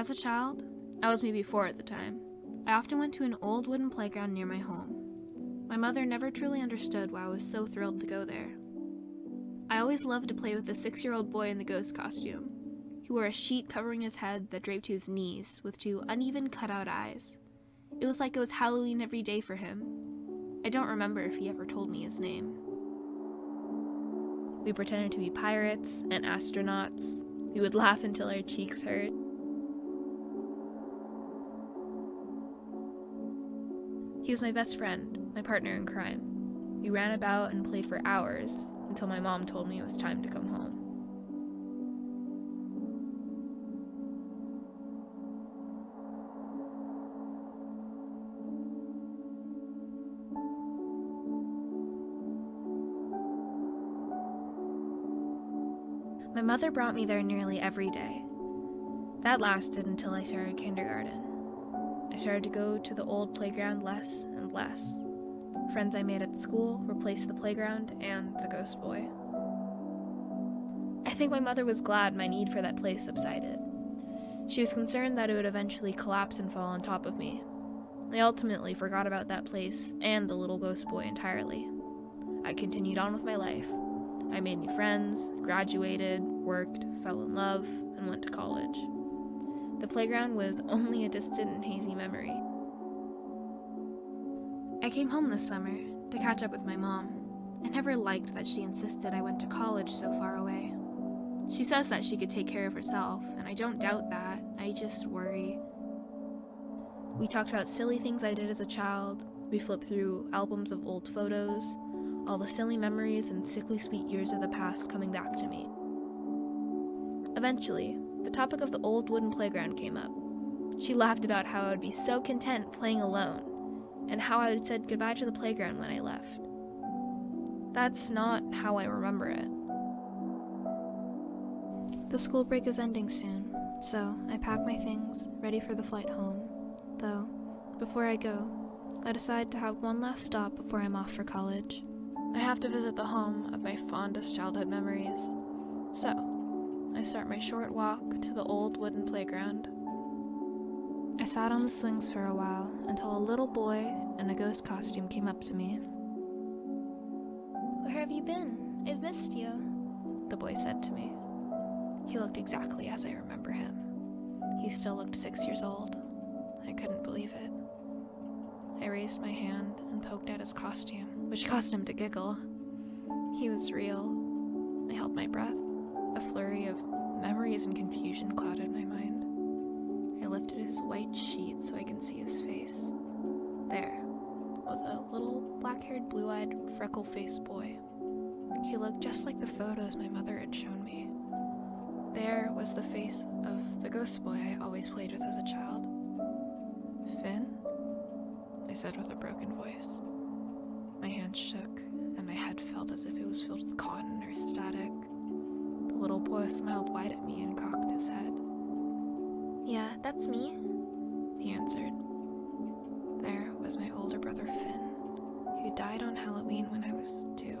As a child, I was maybe 4 at the time, I often went to an old wooden playground near my home. My mother never truly understood why I was so thrilled to go there. I always loved to play with the 6-year-old boy in the ghost costume. He wore a sheet covering his head that draped to his knees with 2 uneven cutout eyes. It was like it was Halloween every day for him. I don't remember if he ever told me his name. We pretended to be pirates and astronauts. We would laugh until our cheeks hurt. He was my best friend, my partner in crime. We ran about and played for hours until my mom told me it was time to come home. My mother brought me there nearly every day. That lasted until I started kindergarten. I started to go to the old playground less and less. Friends I made at school replaced the playground and the ghost boy. I think my mother was glad my need for that place subsided. She was concerned that it would eventually collapse and fall on top of me. I ultimately forgot about that place and the little ghost boy entirely. I continued on with my life. I made new friends, graduated, worked, fell in love, and went to college. The playground was only a distant and hazy memory. I came home this summer to catch up with my mom. I never liked that she insisted I went to college so far away. She says that she could take care of herself, and I don't doubt that. I just worry. We talked about silly things I did as a child. We flipped through albums of old photos, all the silly memories and sickly sweet years of the past coming back to me. Eventually, the topic of the old wooden playground came up. She laughed about how I would be so content playing alone, and how I had said goodbye to the playground when I left. That's not how I remember it. The school break is ending soon, so I pack my things, ready for the flight home. Though, before I go, I decide to have one last stop before I'm off for college. I have to visit the home of my fondest childhood memories. So, I start my short walk to the old wooden playground. I sat on the swings for a while until a little boy in a ghost costume came up to me. "Where have you been? I've missed you," the boy said to me. He looked exactly as I remember him. He still looked 6 years old. I couldn't believe it. I raised my hand and poked at his costume, which caused him to giggle. He was real. I held my breath. A flurry of memories and confusion clouded my mind. I lifted his white sheet so I could see his face. There was a little black-haired, blue-eyed, freckle-faced boy. He looked just like the photos my mother had shown me. There was the face of the ghost boy I always played with as a child. "Finn?" I said with a broken voice. My hands shook, and my head felt as if it was filled with cotton or static. The little boy smiled wide at me and cocked his head. "Yeah, that's me," he answered. There was my older brother Finn, who died on Halloween when I was 2.